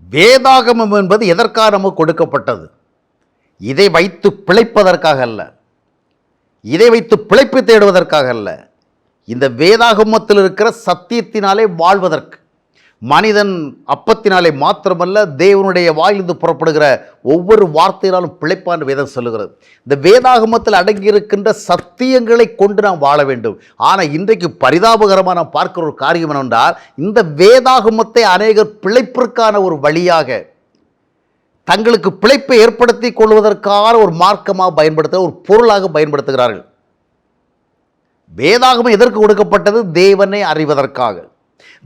வேதாகமம் என்பது எதற்காக நமக்கு கொடுக்கப்பட்டது? இதை வைத்து பிழைப்பதற்காக அல்ல, இதை வைத்து பிழைப்பு தேடுவதற்காக அல்ல. இந்த வேதாகமத்தில் இருக்கிற சத்தியத்தினாலே வாழ்வதற்கு. மனிதன் அப்பத்தினாலே மாத்திரமல்ல, தேவனுடைய வாயிலிருந்து புறப்படுகிற ஒவ்வொரு வார்த்தையினாலும் பிழைப்பான் வேதம் சொல்லுகிறது. இந்த வேதாகமத்தில் அடங்கியிருக்கின்ற சத்தியங்களை கொண்டு நாம் வாழ வேண்டும். ஆனால் இன்றைக்கு பரிதாபகரமாக நாம் பார்க்கிற ஒரு காரியம் என்னவென்றால், இந்த வேதாகமத்தை அநேகர் பிழைப்பிற்கான ஒரு வழியாக, தங்களுக்கு பிழைப்பை ஏற்படுத்தி கொள்வதற்கான ஒரு மார்க்கமாக பயன்படுத்த, ஒரு பொருளாக பயன்படுத்துகிறார்கள். வேதாகமம் எதற்கு கொடுக்கப்பட்டது? தேவனை அறிவதற்காக,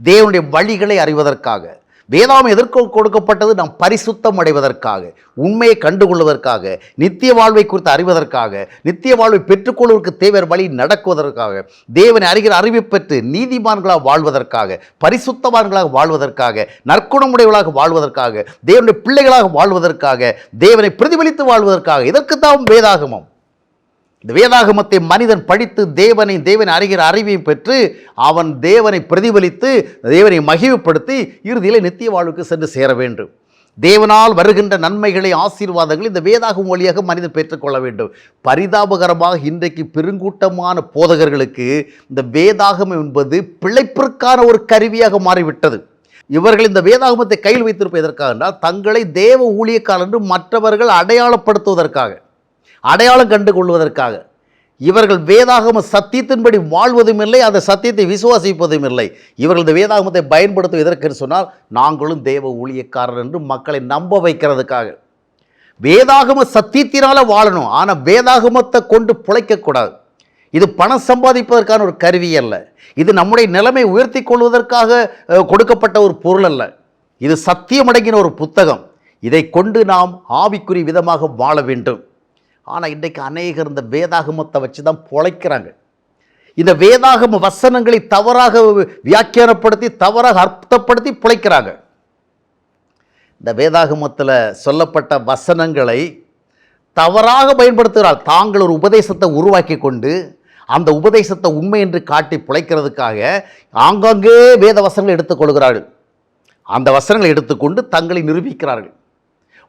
தேவனுடைய வழிகளை அறிவதற்காக. வேதாகமம் எதற்கு கொடுக்கப்பட்டது? நாம் பரிசுத்தம் அடைவதற்காக, உண்மையை கண்டுகொள்வதற்காக, நித்திய வாழ்வை குறித்து அறிவதற்காக, நித்திய வாழ்வை பெற்றுக்கொள்வதற்கு தேவையான வழி நடக்குவதற்காக, தேவனை அறிகிற அறிவை பெற்று நீதிமான்களாக வாழ்வதற்காக, பரிசுத்தவான்களாக வாழ்வதற்காக, நற்குணமுடையவர்களாக வாழ்வதற்காக, தேவனுடைய பிள்ளைகளாக வாழ்வதற்காக, தேவனை பிரதிபலித்து வாழ்வதற்காக. இதற்குத்தான் வேதாகமம். இந்த வேதாகமத்தை மனிதன் படித்து தேவனை அறிகிற அறிவையும் பெற்று அவன் தேவனை பிரதிபலித்து தேவனை மகிமைப்படுத்தி இறுதியில் நித்திய வாழ்வுக்கு சென்று சேர வேண்டும். தேவனால் வருகின்ற நன்மைகளை, ஆசீர்வாதங்களை இந்த வேதாகமம் வழியாக மனிதன் பெற்றுக்கொள்ள வேண்டும். பரிதாபகரமாக இன்றைக்கு பெருங்கூட்டமான போதகர்களுக்கு இந்த வேதாகமம் என்பது பிழைப்பிற்கான ஒரு கருவியாக மாறிவிட்டது. இவர்கள் இந்த வேதாகமத்தை கையில் வைத்திருப்பது எதற்காக என்றால், தங்களை தேவ ஊழியக்காரர் என்று மற்றவர்கள் அடையாளப்படுத்துவதற்காக, அடையாளம் கண்டு கொள்வதற்காக. இவர்கள் வேதாகம சத்தியத்தின்படி வாழ்வதும் இல்லை, அந்த சத்தியத்தை விசுவாசிப்பதும் இல்லை. இவர்கள் இந்த வேதாகமத்தை பயன்படுத்தும் எதற்கு சொன்னால், நாங்களும் தேவ ஊழியக்காரர் என்று மக்களை நம்ப வைக்கிறதுக்காக. வேதாகம சத்தியத்தினால வாழணும், ஆனால் வேதாகமத்தை கொண்டு பிழைக்கக்கூடாது. இது பணம் சம்பாதிப்பதற்கான ஒரு கருவி அல்ல. இது நம்முடைய நிலைமை உயர்த்தி கொள்வதற்காக கொடுக்கப்பட்ட ஒரு பொருள் அல்ல. இது சத்தியமடங்கின ஒரு புத்தகம். இதை கொண்டு நாம் ஆவிக்குரிய விதமாக வாழ வேண்டும். ஆனால் இன்றைக்கு அநேகர் இந்த வேதாகமத்தை வச்சு தான் பிழைக்கிறாங்க. இந்த வேதாகம வசனங்களை தவறாக வியாக்கியானப்படுத்தி, தவறாக அர்த்தப்படுத்தி பிழைக்கிறாங்க. இந்த வேதாகமத்தில் சொல்லப்பட்ட வசனங்களை தவறாக பயன்படுத்துகிறார். தாங்கள் ஒரு உபதேசத்தை உருவாக்கி கொண்டு அந்த உபதேசத்தை உண்மை என்று காட்டி பிழைக்கிறதுக்காக ஆங்காங்கே வேத வசனங்களை எடுத்துக்கொள்கிறார்கள். அந்த வசனங்களை எடுத்துக்கொண்டு தங்களை நிரூபிக்கிறார்கள்.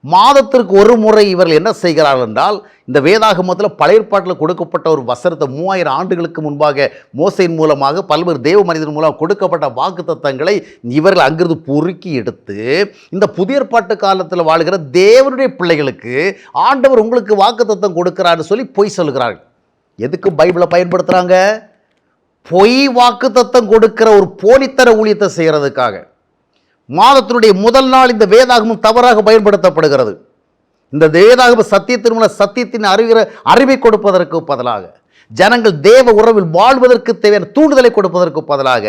மாதத்திற்கு ஒரு முறை இவர்கள் என்ன செய்கிறார்கள் என்றால், இந்த வேதாகமத்தில் பழைய ஏற்பாட்டில் கொடுக்கப்பட்ட ஒரு வசனத்தை 3000 ஆண்டுகளுக்கு முன்பாக மோசையின் மூலமாக பல்வேறு தேவ மனிதன் மூலம் கொடுக்கப்பட்ட வாக்குத்தத்தங்களை இவர்கள் அங்கிருந்து பொறுக்கி எடுத்து, இந்த புதிய ஏற்பாட்டு காலத்தில் வாழ்கிற தேவனுடைய பிள்ளைகளுக்கு ஆண்டவர் உங்களுக்கு வாக்குத்தத்தம் கொடுக்கிறான்னு சொல்லி பொய் சொல்கிறார்கள். எதுக்கு பைபிளை பயன்படுத்துகிறாங்க? பொய் வாக்குத்தத்தம் கொடுக்கிற ஒரு போலித்தர ஊழியத்தை செய்கிறதுக்காக. மாதத்தினுடைய முதல் நாள் இந்த வேதாகமம் தவறாக பயன்படுத்தப்படுகிறது. இந்த வேதாகம சத்தியத்தின் மூலம் சத்தியத்தின் அறிவை கொடுப்பதற்கு பதிலாக, ஜனங்கள் தேவ உறவில் வாழ்வதற்கு தேவையான தூண்டுதலை கொடுப்பதற்கு பதிலாக,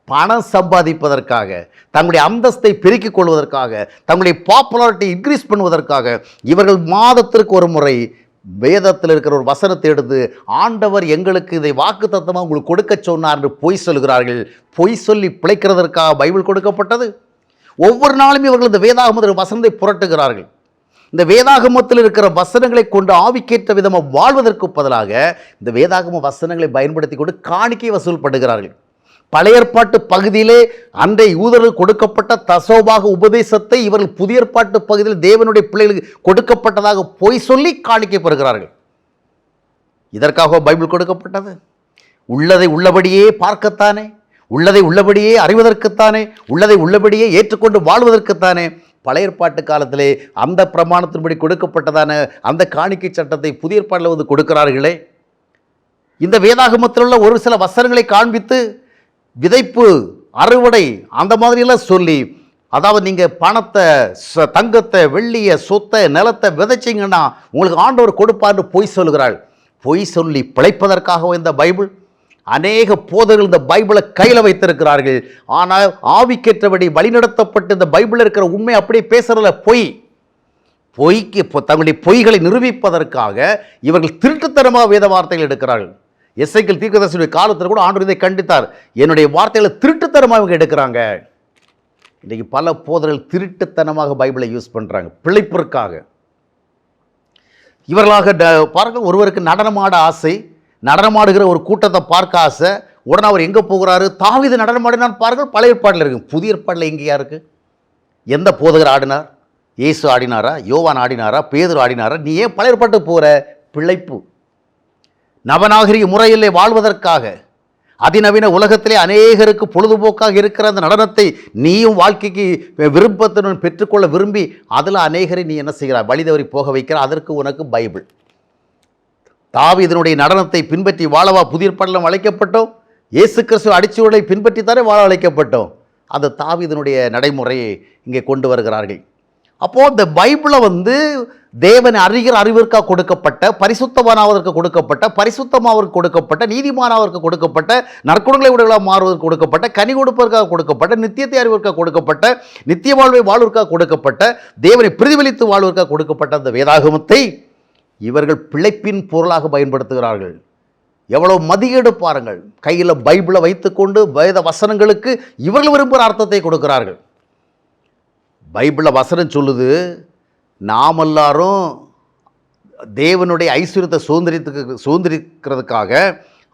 பணம் சம்பாதிப்பதற்காக, தங்களுடைய அந்தஸ்தை பெருக்கிக் கொள்வதற்காக, தங்களுடைய பாப்புலாரிட்டி இன்க்ரீஸ் பண்ணுவதற்காக இவர்கள் மாதத்திற்கு ஒரு முறை வேதத்தில் இருக்கிற ஒரு வசனத்தை எடுத்து, ஆண்டவர் எங்களுக்கு இதை வாக்குத்தத்தமாக உங்களுக்கு கொடுக்க சொன்னார் என்று பொய் சொல்கிறார்கள். பொய் சொல்லி பிழைக்கிறதற்காக பைபிள் கொடுக்கப்பட்டது. ஒவ்வொரு நாளும் இவர்கள் இந்த வேதாகமத்தில் வசனத்தை புரட்டுகிறார்கள். இந்த வேதாகமத்தில் இருக்கிற வசனங்களை கொண்டு ஆவிக்கேற்ற விதமாக வாழ்வதற்கு பதிலாக இந்த வேதாகம வசனங்களை பயன்படுத்தி கொண்டு காணிக்கை வசூல் பண்ணுகிறார்கள். பழைய ஏற்பாட்டு பகுதியிலே அன்றைய யூதர்கள் கொடுக்கப்பட்ட தசோபாக உபதேசத்தை இவர்கள் புதிய ஏற்பாட்டு பகுதியில் தேவனுடைய பிள்ளைகளுக்கு கொடுக்கப்பட்டதாக பொய் சொல்லி காணிக்கை பெறுகிறார்கள். இதற்காக பைபிள் கொடுக்கப்பட்டது? உள்ளதை உள்ளபடியே பார்க்கத்தானே, உள்ளதை உள்ளபடியே அறிவதற்குத்தானே, உள்ளதை உள்ளபடியே ஏற்றுக்கொண்டு வாழ்வதற்குத்தானே. பழைய ஏற்பாட்டு காலத்திலே அந்த பிரமாணத்தின்படி கொடுக்கப்பட்டதான அந்த காணிக்கை சட்டத்தை புதிய ஏற்பாட்டில் வந்து கொடுக்கிறார்களே. இந்த வேதாகமத்தில் உள்ள ஒரு சில வசனங்களை காண்பித்து விதைப்பு, அறுவடை அந்த மாதிரியெல்லாம் சொல்லி, அதாவது நீங்கள் பணத்தை, தங்கத்தை, வெள்ளியை, சொத்தை, நிலத்தை விதைச்சிங்கன்னா உங்களுக்கு ஆண்டவர் கொடுப்பார்னு பொய் சொல்கிறாள். பொய் சொல்லி பிழைப்பதற்காக இந்த பைபிள். அநேக போதர்கள் இந்த பைபிளை கையில் வைத்திருக்கிறார்கள். ஆனால் ஆவிக்கேற்றபடி வழிநடத்தப்பட்டு இந்த பைபிளில் இருக்கிற உண்மை அப்படியே பேசுறதில்ல. பொய்க்கு தங்களுடைய பொய்களை நிரூபிப்பதற்காக இவர்கள் திருட்டுத்தனமாக வேத வார்த்தைகள் எடுக்கிறார்கள். எசேக்கியேல் தீர்க்கதரிசியுடைய காலத்தில் கூட ஆண்டவர் இதை கண்டித்தார். என்னுடைய வார்த்தைகளை திருட்டுத்தனமாக இவங்க எடுக்கிறாங்க. இன்றைக்கு பல போதர்கள் திருட்டுத்தனமாக பைபிளை யூஸ் பண்ணுறாங்க பிழைப்பிற்காக. இவர்களாக பாருங்கள், ஒருவருக்கு நடனமாட ஆசை, நடனமாடுகிற ஒரு கூட்டத்தை பார்க்க ஆசை. உடனே அவர் எங்கே போகிறாரு? தாவீது நடனமாடினான் பாருங்கள், பழைய ஏற்பாட்டில் இருக்குது. புதிய ஏற்பாட்டில் எங்கேயா இருக்குது? எந்த போதகர் ஆடினார்? இயேசு ஆடினாரா? யோவான் ஆடினாரா? பேதுரு ஆடினாரா? நீ ஏன் பழைய ஏற்பாட்டு போகிற? பிழைப்பு, நவநாகரிக முறையிலே வாழ்வதற்காக, அதிநவீன உலகத்திலே அநேகருக்கு பொழுதுபோக்காக இருக்கிற அந்த நடனத்தை நீயும் வாழ்க்கைக்கு விருப்பத்துடன் பெற்றுக்கொள்ள விரும்பி அதில் அநேகரை நீ என்ன செய்கிறாய்? வழிதவறி போக வைக்கிற. அதற்கு உனக்கு பைபிள். தாவீதினுடைய நடனத்தை பின்பற்றி வாழவா புதிய ஏற்பாட்டில் அழைக்கப்பட்டோம்? இயேசு கிறிஸ்துவ அடிச்சுவடை பின்பற்றித்தானே வாழ அழைக்கப்பட்டோம். அந்த தாவீதினுடைய நடைமுறையை இங்கே கொண்டு வருகிறார்கள். அப்போது இந்த பைபிளை தேவனை அறிகிற அறிவிற்காக கொடுக்கப்பட்ட, பரிசுத்தமானவருக்கு கொடுக்கப்பட்ட, பரிசுத்தமாவதற்கு கொடுக்கப்பட்ட, நீதிமானவருக்கு கொடுக்கப்பட்ட, நற்குணங்களை உடையவர்களாக மாறுவதற்கு கொடுக்கப்பட்ட, கனி கொடுப்பதற்காக கொடுக்கப்பட்ட, நித்தியத்தை அறிவதற்காக கொடுக்கப்பட்ட, நித்திய வாழ்வை வாழ்வதற்காக கொடுக்கப்பட்ட, தேவனை பிரதிபலித்து வாழ்வதற்காக கொடுக்கப்பட்ட அந்த வேதாகமத்தை இவர்கள் பிழைப்பின் பொருளாக பயன்படுத்துகிறார்கள். எவ்வளவு மதியீடு பாருங்கள். கையில் பைபிளை வைத்துக்கொண்டு வேத வசனங்களுக்கு இவர்கள் விரும்புகிற அர்த்தத்தை கொடுக்கிறார்கள். பைபிளில் வசனம் சொல்லுது, நாம் எல்லாரும் தேவனுடைய ஐஸ்வர்யத்தை சுதந்திரிக்கிறதுக்காக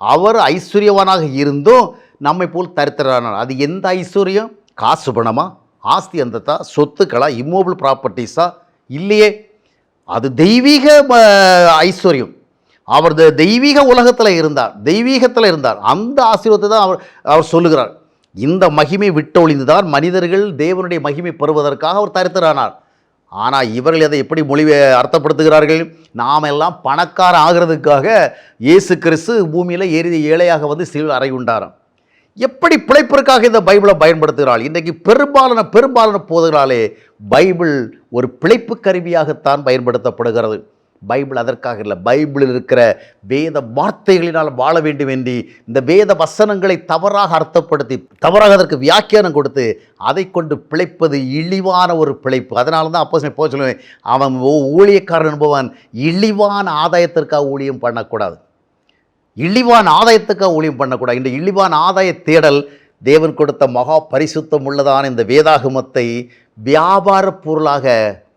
அவர் ஐஸ்வர்யவானாக இருந்தும் நம்மை போல் தரித்திரனானார். அது எந்த ஐஸ்வர்யம்? காசு பணமா? ஆஸ்தி அந்தத்தா? சொத்துக்களா? இம்மோபிள் ப்ராப்பர்ட்டிஸா? இல்லையே. அது தெய்வீக ஐஸ்வர்யம். அவர் தெய்வீக உலகத்தில் இருந்தார், தெய்வீகத்தில் இருந்தார். அந்த ஆசீர்வாதத்தை தான் அவர் சொல்லுகிறார். இந்த மகிமை விட்டொழிந்துதான் மனிதர்கள் தேவனுடைய மகிமை பெறுவதற்காக அவர் தரித்திரனானார். ஆனால் இவர்கள் அதை எப்படி அர்த்தப்படுத்துகிறார்கள்? நாம் எல்லாம் பணக்கார ஆகிறதுக்காக இயேசு கிறிஸ்து பூமியில் ஏழையாக சிலுவையில் அறை உண்டாராம். எப்படி பிழைப்பிற்காக இந்த பைபிளை பயன்படுத்துகிறாள்? இன்றைக்கு பெரும்பாலான போதகர்களாலே பைபிள் ஒரு பிழைப்பு கருவியாகத்தான் பயன்படுத்தப்படுகிறது. பைபிள் அதற்காக இல்லை. பைபிளில் இருக்கிற வேத வார்த்தைகளினால் வாழ வேண்டும் என்று இந்த வேத வசனங்களை தவறாக அர்த்தப்படுத்தி, தவறாக அதற்கு வியாக்கியானம் கொடுத்து அதை கொண்டு பிழைப்பது இழிவான ஒரு பிழைப்பு. அதனால தான் அப்போ சொல்லுவேன், அவன் ஊழியக்காரன் என்பவன் இழிவான ஆதாயத்திற்காக ஊழியம் பண்ணக்கூடாது. இழிவான ஆதாயத்துக்காக ஊழியம் பண்ணக்கூடாது. இந்த இழிவான ஆதாய தேடல் தேவன் கொடுத்த மகா பரிசுத்தம் உள்ளதான இந்த வேதாகமத்தை வியாபார பொருளாக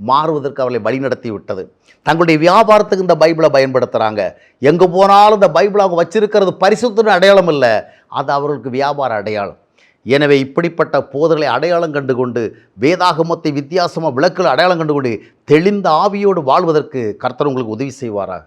மாறுவதற்கு அவர்களை வழிநடத்தி விட்டது. தங்களுடைய வியாபாரத்துக்கு இந்த பைபிளை பயன்படுத்துகிறாங்க. எங்கே போனாலும் இந்த பைபிளை அவங்க வச்சிருக்கிறது பரிசுத்தின் அடையாளம் இல்லை, அது அவர்களுக்கு வியாபார அடையாளம். எனவே இப்படிப்பட்ட போதர்களை அடையாளம் கண்டுகொண்டு வேதாகமத்தை வித்தியாசமாக விளக்குகள் அடையாளம் கண்டுகொண்டு தெளிந்த ஆவியோடு வாழ்வதற்கு கர்த்தர் உங்களுக்கு உதவி செய்வாராக.